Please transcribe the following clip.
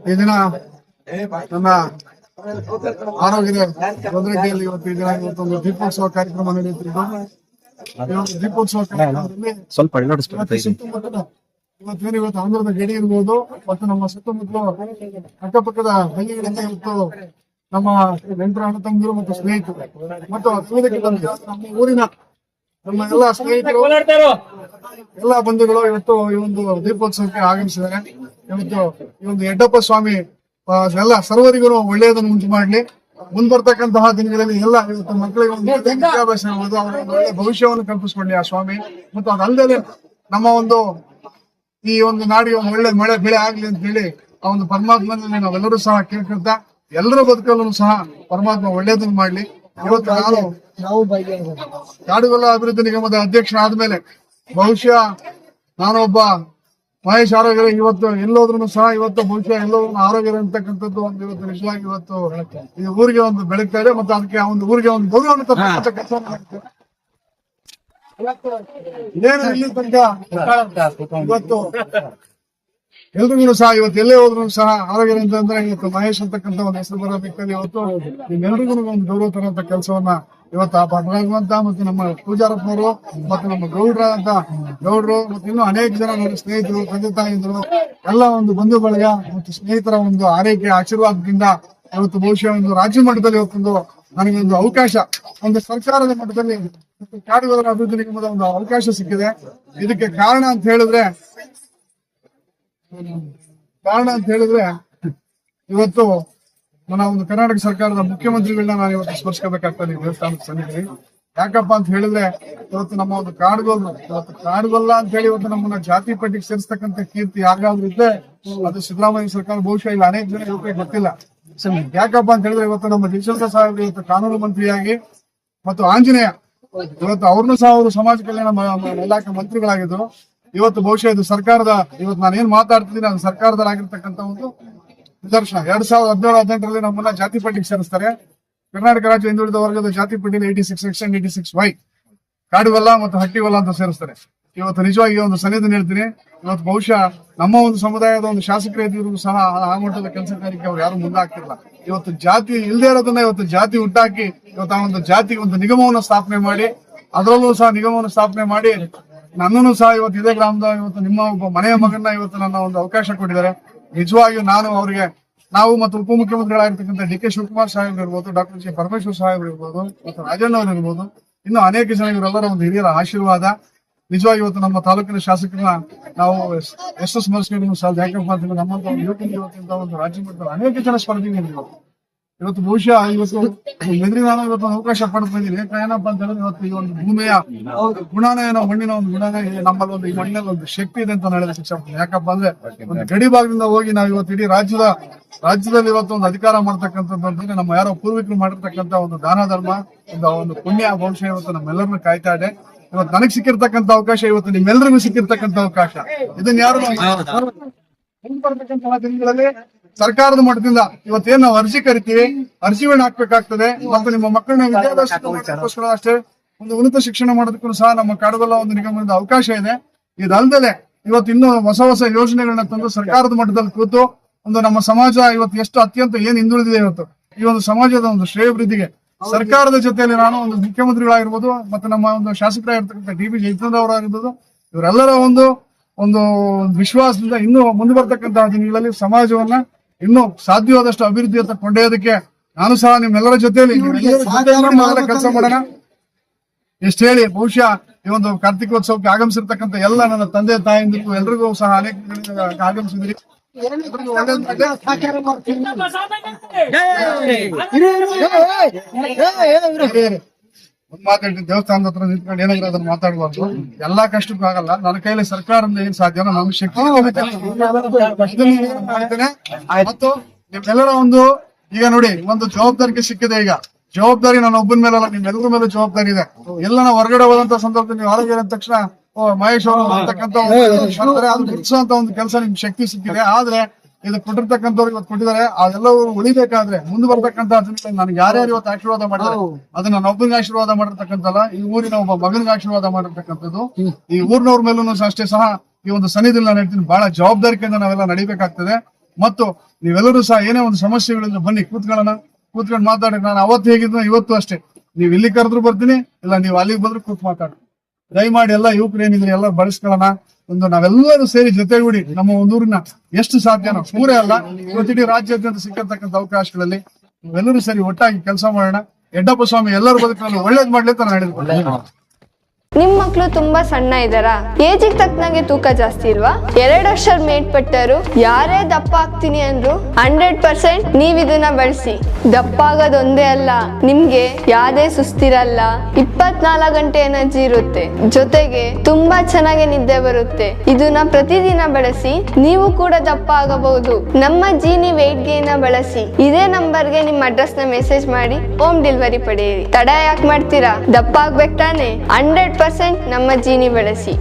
ಈ ದಿನ ನನ್ನ ಆರೋಗ್ಯದ ಭದ್ರತೆಯಲ್ಲಿ ಇವತ್ತು ಈ ದಿನ ಇವತ್ತೊಂದು ದೀಪೋತ್ಸವ ಕಾರ್ಯಕ್ರಮ ನಡೆಯುತ್ತಿದ್ದು, ದೀಪೋತ್ಸವ ಕಾರ್ಯಕ್ರಮದಲ್ಲಿ ಇವತ್ತು ಆಂಧ್ರದ ಗಡಿ ಇರ್ಬೋದು ಮತ್ತು ನಮ್ಮ ಸುತ್ತಮುತ್ತಲು ಅಕ್ಕಪಕ್ಕದ ಹಳ್ಳಿಗಳಿಂದ ಇವತ್ತು ನಮ್ಮ ನೆಂಟರ ಅಣ್ಣ ತಮ್ಮಂದಿರು ಮತ್ತು ಸ್ನೇಹಿತರು ಮತ್ತು ನಮ್ಮ ಊರಿನ ನಮ್ಮ ಎಲ್ಲಾ ಸ್ನೇಹಿತರು ಎಲ್ಲಾ ಬಂಧುಗಳು ಇವತ್ತು ಈ ಒಂದು ದೀಪೋತ್ಸವಕ್ಕೆ ಆಗಮಿಸಿದ್ದಾರೆ. ಇವತ್ತು ಈ ಒಂದು ಯಡ್ಡಪ್ಪ ಸ್ವಾಮಿ ಎಲ್ಲ ಸರ್ವರಿಗೂ ಒಳ್ಳೆಯದನ್ನು ಉಂಟು ಮಾಡಲಿ. ಮುಂದ್ಬರ್ತಕ್ಕಂತಹ ದಿನಗಳಲ್ಲಿ ಎಲ್ಲ ಇವತ್ತು ಮಕ್ಕಳಿಗೆ ಒಂದು ವಿದ್ಯಾಭ್ಯಾಸ ಇರ್ಬೋದು, ಅವರ ಒಳ್ಳೆ ಭವಿಷ್ಯವನ್ನು ಕಲ್ಪಿಸಿಕೊಳ್ಳಿ ಆ ಸ್ವಾಮಿ. ಮತ್ತು ಅದಲ್ಲದೆ ನಮ್ಮ ಒಂದು ಈ ಒಂದು ನಾಡಿಗೆ ಒಂದು ಒಳ್ಳೆ ಮಳೆ ಬೆಳೆ ಆಗ್ಲಿ ಅಂತ ಹೇಳಿ ಆ ಒಂದು ಪರಮಾತ್ಮನಲ್ಲಿ ನಾವೆಲ್ಲರೂ ಸಹ ಕೇಳ್ಕೊಳ್ತಾ ಎಲ್ಲರ ಬದುಕಲ್ಲೂ ಸಹ ಪರಮಾತ್ಮ ಒಳ್ಳೇದನ್ನು ಮಾಡ್ಲಿ. ಇವತ್ತು ನಾವು ಕಾಡುಗೊಲ್ಲ ಅಭಿವೃದ್ಧಿ ನಿಗಮದ ಅಧ್ಯಕ್ಷನಾದ್ಮೇಲೆ ಬಹುಶಃ ನಾನೊಬ್ಬ ಮಹೇಶ್ ಆರೋಗ್ಯ ಇವತ್ತು ಎಲ್ಲೋದ್ರೂ ಸಹ ಇವತ್ತು ಬಹುಶಃ ಎಲ್ಲೋದ್ರೂ ಆರೋಗ್ಯ ಅಂತಕ್ಕಂಥದ್ದು ಒಂದು ಇವತ್ತು ನಿಜವಾಗಿ ಇವತ್ತು ಈ ಊರಿಗೆ ಒಂದು ಬೆಳಗ್ತಾ ಇದೆ ಮತ್ತು ಅದಕ್ಕೆ ಆ ಒಂದು ಊರಿಗೆ ಒಂದು ಗೌರವ ತಕ್ಕಂಥ ಕೆಲಸ ಮಾಡುತ್ತೆ. ಇದೇನು ಇಲ್ಲಿ ತನಕ ಇವತ್ತು ಎಲ್ರಿಗೂ ಸಹ ಇವತ್ತು ಎಲ್ಲೇ ಹೋದ್ರು ಸಹ ಆರೋಗ್ಯ ಅಂತಂದ್ರೆ ಇವತ್ತು ಮಹೇಶ್ ಅಂತಕ್ಕಂಥ ಒಂದು ಹೆಸರು ಬರಬೇಕಲ್ಲಿ ಇವತ್ತು ನಿಮ್ಮೆಲ್ಲರಿಗೂ ಒಂದು ಗೌರವ ತರುವಂತ ಕೆಲಸವನ್ನ ಇವತ್ತು ಆ ಭಗವಂತ ಮತ್ತು ನಮ್ಮ ಪೂಜಾರಪ್ಪನವರು ಮತ್ತು ನಮ್ಮ ಗೌಡ್ರು ಮತ್ತು ಇನ್ನೂ ಅನೇಕ ಜನ ನನ್ನ ಸ್ನೇಹಿತರು, ತಂದೆ ತಾಯಿದ್ರು ಎಲ್ಲ ಒಂದು ಬಂಧು ಬಳಗ ಮತ್ತು ಸ್ನೇಹಿತರ ಒಂದು ಆರೈಕೆ ಆಶೀರ್ವಾದದಿಂದ ಇವತ್ತು ಬಹುಶಃ ಒಂದು ರಾಜ್ಯ ಮಟ್ಟದಲ್ಲಿ ಇವತ್ತೊಂದು ನನಗೆ ಒಂದು ಅವಕಾಶ, ಒಂದು ಸರ್ಕಾರದ ಮಟ್ಟದಲ್ಲಿ ಕಾಡುಗೊಲ್ಲ ಅಭಿವೃದ್ಧಿ ನಿಗಮದ ಒಂದು ಅವಕಾಶ ಸಿಕ್ಕಿದೆ. ಇದಕ್ಕೆ ಕಾರಣ ಅಂತ ಹೇಳಿದ್ರೆ ಇವತ್ತು ನನ್ನ ಒಂದು ಕರ್ನಾಟಕ ಸರ್ಕಾರದ ಮುಖ್ಯಮಂತ್ರಿಗಳನ್ನ ನಾನು ಇವತ್ತು ಸ್ಮರಿಸಬೇಕಾಗ್ತದೆ ದೇವಸ್ಥಾನದ ಸನ್ನಿಧಿ. ಯಾಕಪ್ಪ ಅಂತ ಹೇಳಿದ್ರೆ ಇವತ್ತು ನಮ್ಮ ಒಂದು ಕಾಡುಗೊಲ್ಲ ಅಂತ ಹೇಳಿ ಇವತ್ತು ನಮ್ಮನ್ನ ಜಾತಿ ಪಟ್ಟಿಗೆ ಸೇರಿಸ್ತಕ್ಕಂಥ ಕೀರ್ತಿ ಯಾರಾದ್ರೂ ಇದ್ರೆ ಅದು ಸಿದ್ದರಾಮಯ್ಯ ಸರ್ಕಾರ. ಬಹುಶಃ ಇಲ್ಲಿ ಅನೇಕ ಜನ ಯುವಕರಿಗೆ ಗೊತ್ತಿಲ್ಲ. ಯಾಕಪ್ಪ ಅಂತ ಹೇಳಿದ್ರೆ ಇವತ್ತು ನಮ್ಮ ಜಯಶಂಕರ್ ಸಾಹೇಬ್ ಇವತ್ತು ಕಾನೂನು ಮಂತ್ರಿಯಾಗಿ ಮತ್ತು ಆಂಜನೇಯ ಇವತ್ತು ಅವ್ರನ್ನೂ ಸಹ ಅವರು ಸಮಾಜ ಕಲ್ಯಾಣ ಇಲಾಖೆ ಮಂತ್ರಿಗಳಾಗಿದ್ರು. ಇವತ್ತು ಬಹುಶಃ ಇದು ಸರ್ಕಾರದ ಇವತ್ತು ನಾನು ಏನ್ ಮಾತಾಡ್ತಿದ್ದೀನಿ ಅದು ಸರ್ಕಾರದಲ್ಲಾಗಿರ್ತಕ್ಕಂಥ ಒಂದು ನಿದರ್ಶನ. 2017-18ರಲ್ಲಿ ನಮ್ಮನ್ನ ಜಾತಿ ಪಟ್ಟಿಗೆ ಸೇರಿಸ್ತಾರೆ. ಕರ್ನಾಟಕ ರಾಜ್ಯ ಹಿಂದುಳಿದ ವರ್ಗದ ಜಾತಿ ಪಟ್ಟಿಯಲ್ಲಿ 86 ಸೆಕ್ಷನ್ 86Y ಕಾಡುಗೊಲ್ಲ ಮತ್ತು ಹಟ್ಟಿಗೊಲ್ಲ ಅಂತ ಸೇರಿಸ್ತಾರೆ. ಇವತ್ತು ನಿಜವಾಗಿ ಒಂದು ಸನ್ನಿಧಿ ಹೇಳ್ತೀನಿ, ಇವತ್ತು ಬಹುಶಃ ನಮ್ಮ ಒಂದು ಸಮುದಾಯದ ಒಂದು ಶಾಸಕರು ಇದ್ರೂ ಸಹ ಆ ಮಟ್ಟದ ಕೆಲಸ ಕಾರ್ಯಕ್ಕೆ ಅವ್ರು ಯಾರು ಮುಂದಾಗ್ತಿಲ್ಲ. ಇವತ್ತು ಜಾತಿ ಇಲ್ಲದೆ ಇರೋದನ್ನ ಇವತ್ತು ಜಾತಿ ಹುಟ್ಟಾಕಿ ಇವತ್ತು ಆ ಒಂದು ಜಾತಿಗೆ ಒಂದು ನಿಗಮವನ್ನು ಸ್ಥಾಪನೆ ಮಾಡಿ ಅದರಲ್ಲೂ ಸಹ ನಿಗಮವನ್ನು ಸ್ಥಾಪನೆ ಮಾಡಿ ನನ್ನನ್ನು ಸಹ ಇವತ್ತು ಇದೇ ಗ್ರಾಮದ ಇವತ್ತು ನಿಮ್ಮ ಒಬ್ಬ ಮನೆಯ ಮಗನ್ನ ಇವತ್ತು ನನ್ನ ಒಂದು ಅವಕಾಶ ಕೊಟ್ಟಿದ್ದಾರೆ. ನಿಜವಾಗಿಯೂ ನಾನು ಅವರಿಗೆ ನಾವು ಮತ್ತು ಉಪಮುಖ್ಯಮಂತ್ರಿಗಳಾಗಿರ್ತಕ್ಕಂಥ DK ಶಿವಕುಮಾರ್ ಸಾಹೇಬ್ ಇರ್ಬೋದು, ಡಾಕ್ಟರ್ ಜಿ ಪರಮೇಶ್ವರ್ ಸಾಹೇಬ್ ಇರ್ಬೋದು ಮತ್ತು ರಾಜಣ್ಣ ಅವರು ಇರ್ಬೋದು, ಇನ್ನು ಅನೇಕ ಜನ ಇವರೆಲ್ಲರ ಒಂದು ಹಿರಿಯರ ಆಶೀರ್ವಾದ. ನಿಜವಾಗಿ ಇವತ್ತು ನಮ್ಮ ತಾಲೂಕಿನ ಶಾಸಕರನ್ನ ನಾವು ಎಷ್ಟು ಸ್ಮರಿಸ್ಕೊಂಡು ಸಾಧ್ಯ. ಯಾಕಪ್ಪ ಅಂತಂದ್ರೆ ನಮ್ಮಂತ ಒಂದು ಯುವಕರಿಗೆ ಇವತ್ತಿಂತ ಒಂದು ರಾಜ್ಯ ಮಟ್ಟದಲ್ಲಿ ಅನೇಕ ಜನ ಸ್ಪರ್ಧೆಗಳಿವೆ. ಇವತ್ತು ಬಹುಶಃ ಇವತ್ತು ನಾನು ಇವತ್ತು ಅವಕಾಶ ಪಡೆದಿದ್ದೀನಿ. ಏನಪ್ಪಾ ಅಂತ ಹೇಳಿದ್ರೆ ಇವತ್ತು ಈ ಒಂದು ಭೂಮಿಯ ಗುಣನೇ ಮಣ್ಣಿನ ಒಂದು ಗುಣನೇ ನಮ್ಮಲ್ಲಿ ಒಂದು ಈ ಮಣ್ಣಿನಲ್ಲಿ ಒಂದು ಶಕ್ತಿ ಇದೆ ಅಂತ ಹೇಳೋದಕ್ಕೆ ಇಷ್ಟಪಡ್ತೀನಿ. ಯಾಕಪ್ಪ ಅಂದ್ರೆ ಒಂದು ಗಡಿ ಭಾಗದಿಂದ ಹೋಗಿ ನಾವು ಇವತ್ತು ಇಡೀ ರಾಜ್ಯದಲ್ಲಿ ಇವತ್ತು ಒಂದು ಅಧಿಕಾರ ಮಾಡ್ತಕ್ಕಂಥದ್ದು ಅಂತಂದ್ರೆ ನಮ್ಮ ಯಾರೋ ಪೂರ್ವಿಕರು ಮಾಡಿರ್ತಕ್ಕಂಥ ಒಂದು ದಾನ ಧರ್ಮ ಒಂದು ಪುಣ್ಯ ಬಹುಶಃ ಇವತ್ತು ನಮ್ಮೆಲ್ಲರನ್ನ ಕಾಯ್ತಾ ಇದೆ. ಇವತ್ತು ನನಗೆ ಸಿಕ್ಕಿರ್ತಕ್ಕಂಥ ಅವಕಾಶ ಇವತ್ತು ನಿಮ್ಮೆಲ್ಲರಿಗೂ ಸಿಕ್ಕಿರ್ತಕ್ಕಂಥ ಅವಕಾಶ. ಇದನ್ನ ಯಾರು ಬರ್ತಕ್ಕಂತಹ ದಿನಗಳಲ್ಲಿ ಸರ್ಕಾರದ ಮಟ್ಟದಿಂದ ಇವತ್ತೇನ್ ನಾವು ಅರ್ಜಿ ಕರಿತೀವಿ, ಅರ್ಜಿಗಳನ್ನ ಹಾಕ್ಬೇಕಾಗ್ತದೆ. ಮತ್ತು ನಿಮ್ಮ ಮಕ್ಕಳನ್ನ ವಿದ್ಯಾಭ್ಯಾಸಕ್ಕೋಸ್ಕರ ಅಷ್ಟೇ ಒಂದು ಉನ್ನತ ಶಿಕ್ಷಣ ಮಾಡೋದಕ್ಕೂ ಸಹ ನಮ್ಮ ಕಾಡುಗೊಲ್ಲ ಒಂದು ನಿಗಮದಿಂದ ಅವಕಾಶ ಇದೆ. ಇದಲ್ಲದೆ ಇವತ್ತು ಇನ್ನೂ ಹೊಸ ಯೋಜನೆಗಳನ್ನ ತಂದು ಸರ್ಕಾರದ ಮಟ್ಟದಲ್ಲಿ ಕೂತು ಒಂದು ನಮ್ಮ ಸಮಾಜ ಇವತ್ತು ಎಷ್ಟು ಅತ್ಯಂತ ಏನ್ ಹಿಂದುಳಿದಿದೆ ಇವತ್ತು ಈ ಒಂದು ಸಮಾಜದ ಒಂದು ಶ್ರೇಯೋಭಿವೃದ್ಧಿಗೆ ಸರ್ಕಾರದ ಜೊತೆಯಲ್ಲಿ ನಾನು ಒಂದು ಮುಖ್ಯಮಂತ್ರಿಗಳಾಗಿರ್ಬೋದು ಮತ್ತು ನಮ್ಮ ಒಂದು ಶಾಸಕರಾಗಿರ್ತಕ್ಕಂಥ DB ಜಯಚಂದ್ರ ಅವರಾಗಿರ್ಬೋದು ಇವರೆಲ್ಲರ ಒಂದು ವಿಶ್ವಾಸದಿಂದ ಇನ್ನೂ ಮುಂದೆ ಬರ್ತಕ್ಕಂತಹ ದಿನಗಳಲ್ಲಿ ಸಮಾಜವನ್ನ ಇನ್ನೂ ಸಾಧ್ಯವಾದಷ್ಟು ಅಭಿವೃದ್ಧಿಯತ್ತ ಕೊಂಡೊಯ್ಯೋದಕ್ಕೆ ನಾನು ಸಹ ನಿಮ್ಮೆಲ್ಲರ ಜೊತೆಯಲ್ಲಿ ಕೆಲಸ ಮಾಡೋಣ ಎಷ್ಟು ಹೇಳಿ. ಬಹುಶಃ ಈ ಒಂದು ಕಾರ್ತಿಕೋತ್ಸವಕ್ಕೆ ಆಗಮಿಸಿರ್ತಕ್ಕಂಥ ಎಲ್ಲ ನನ್ನ ತಂದೆ ತಾಯಿಂದಿಗೂ ಎಲ್ರಿಗೂ ಸಹ ಅನೇಕ ಆಗಮಿಸಿದ್ರಿ. ಮಾತಾಡಿ ದೇವಸ್ಥಾನದ ಹತ್ರ ನಿಂತ್ಕೊಂಡು ಏನಾದ್ರು ಅದನ್ನ ಮಾತಾಡಬಾರ್ದು. ಎಲ್ಲಾ ಕಷ್ಟಕ್ಕೂ ಆಗಲ್ಲ. ನನ್ನ ಕೈಲಿ ಸರ್ಕಾರದಿಂದ ಏನ್ ಸಾಧ್ಯ ನಮ್ಗೆ ಶಕ್ತಿ ಮತ್ತು ನಿಮ್ಮೆಲ್ಲರ ಒಂದು ಈಗ ನೋಡಿ ಒಂದು ಜವಾಬ್ದಾರಿಗೆ ಸಿಕ್ಕಿದೆ. ಈಗ ಜವಾಬ್ದಾರಿ ನನ್ನ ಒಬ್ಬನ ಮೇಲಲ್ಲ, ನಿಮ್ಮೆಲ್ಲರ ಮೇಲೂ ಜವಾಬ್ದಾರಿ ಇದೆ. ಎಲ್ಲ ನಾವು ಹೊರಗಡೆ ಹೋದಂತ ಸಂದರ್ಭದಲ್ಲಿ ನೀವು ಆರೋಗ್ಯ ಅಂದ ತಕ್ಷಣ ಮಹೇಶ್ ಅವರು ಅಂತಕ್ಕಂಥ ಅದು ಗುರುತಿಸುವಂತ ಒಂದು ಕೆಲಸ ನಿಮ್ಗೆ ಶಕ್ತಿ ಸಿಕ್ಕಿದೆ. ಆದ್ರೆ ಇದು ಕೊಟ್ಟಿರ್ತಕ್ಕಂಥವ್ರು ಇವತ್ತು ಕೊಟ್ಟಿದ್ದಾರೆ. ಅದೆಲ್ಲವೂ ಉಳಿಬೇಕಾದ್ರೆ ಮುಂದೆ ಬರ್ತಕ್ಕಂಥ ನನಗೆ ಯಾರ್ಯಾರು ಇವತ್ತು ಆಶೀರ್ವಾದ ಮಾಡಿದ್ದಾರೆ ಅದು ನನ್ನ ಒಬ್ಬನಿಗೆ ಆಶೀರ್ವಾದ ಮಾಡಿರ್ತಕ್ಕಂಥಲ್ಲ, ಈ ಊರಿನ ಒಬ್ಬ ಮಗನಿಗೆ ಆಶೀರ್ವಾದ ಮಾಡಿರ್ತಕ್ಕಂಥದ್ದು. ಈ ಊರಿನವ್ರ ಮೇಲೂ ಅಷ್ಟೇ ಸಹ ಈ ಒಂದು ಸನ್ನಿಧಿಯಲ್ಲಿ ನಾನು ಹೇಳ್ತೀನಿ ಬಹಳ ಜವಾಬ್ದಾರಿಕೆಯಿಂದ ನಾವೆಲ್ಲ ನಡಿಬೇಕಾಗ್ತದೆ. ಮತ್ತು ನೀವೆಲ್ಲರೂ ಸಹ ಏನೇ ಒಂದು ಸಮಸ್ಯೆಗಳಿಂದ ಬನ್ನಿ, ಕೂತ್ಕೊಂಡು ಮಾತಾಡಿ. ನಾನು ಅವತ್ತು ಹೇಗಿದ್ದು ಇವತ್ತು ಅಷ್ಟೇ. ನೀವು ಇಲ್ಲಿ ಕರೆದ್ರು ಬರ್ತೀನಿ, ಇಲ್ಲ ನೀವು ಅಲ್ಲಿಗೆ ಬಂದ್ರು ಕೂತ್ ಮಾತಾಡಿ. ದಯಮಾಡಿ ಎಲ್ಲ ಯುವಕರು ಏನಿದ್ರೆ ಎಲ್ಲ ಬಳಸ್ಕೊಳ್ಳೋಣ. ನಾವೆಲ್ಲರೂ ಸೇರಿ ಜೊತೆಗೂಡಿ ನಮ್ಮ ಒಂದೂರಿನ ಎಷ್ಟು ಸಾಧ್ಯನೋ, ಊರೇ ಅಲ್ಲ ಇವತ್ತಿಡೀ ರಾಜ್ಯಾದ್ಯಂತ ಸಿಕ್ಕತಕ್ಕಂಥ ಅವಕಾಶಗಳಲ್ಲಿ ನಾವೆಲ್ಲರೂ ಸೇರಿ ಒಟ್ಟಾಗಿ ಕೆಲಸ ಮಾಡೋಣ. ಯಡ್ಡಪ್ಪ ಸ್ವಾಮಿ ಎಲ್ಲರ ಬದುಕನ್ನು ಒಳ್ಳೇದ್ ಮಾಡ್ಲಿ ಅಂತ ನಾನು ಹೇಳಿದ್ದೆ. ನಿಮ್ ಮಕ್ಳು ತುಂಬಾ ಸಣ್ಣ ಇದಾರಾ? ಏಜಿಗೆ ತಕ್ಕನಾಗೆ ತೂಕ ಜಾಸ್ತಿ ಇಲ್ವಾ? 2 ವರ್ಷದ ಮೇಲ್ಪಟ್ಟರು ಯಾರೇ ದಪ್ಪ ಆಗ್ತೀನಿ ಅಂದ್ರು 100% ನೀವ್ ಇದನ್ನ ಬಳಸಿ. ದಪ್ಪ ಆಗೋದೊಂದೇ ಅಲ್ಲ, ನಿಮ್ಗೆ ಯಾವ್ದೇ ಸುಸ್ತಿರಲ್ಲ, 24 ಗಂಟೆ ಎನರ್ಜಿ ಇರುತ್ತೆ, ಜೊತೆಗೆ ತುಂಬಾ ಚೆನ್ನಾಗಿ ನಿದ್ದೆ ಬರುತ್ತೆ. ಇದನ್ನ ಪ್ರತಿದಿನ ಬಳಸಿ, ನೀವು ಕೂಡ ದಪ್ಪ ಆಗಬಹುದು. ನಮ್ಮ ಜೀನಿ ವೆಯ್ಟ್ ಗೇನ್ ಬಳಸಿ. ಇದೇ ನಂಬರ್ಗೆ ನಿಮ್ಮ ಅಡ್ರೆಸ್ ನ ಮೆಸೇಜ್ ಮಾಡಿ ಹೋಮ್ ಡೆಲಿವರಿ ಪಡೆಯಿರಿ. ತಡ ಯಾಕೆ ಮಾಡ್ತೀರಾ? ದಪ್ಪ ಆಗ್ಬೇಕು ತಾನೆ? 100% ನಮ್ಮ ಜೀನಿ ಬಳಸಿ.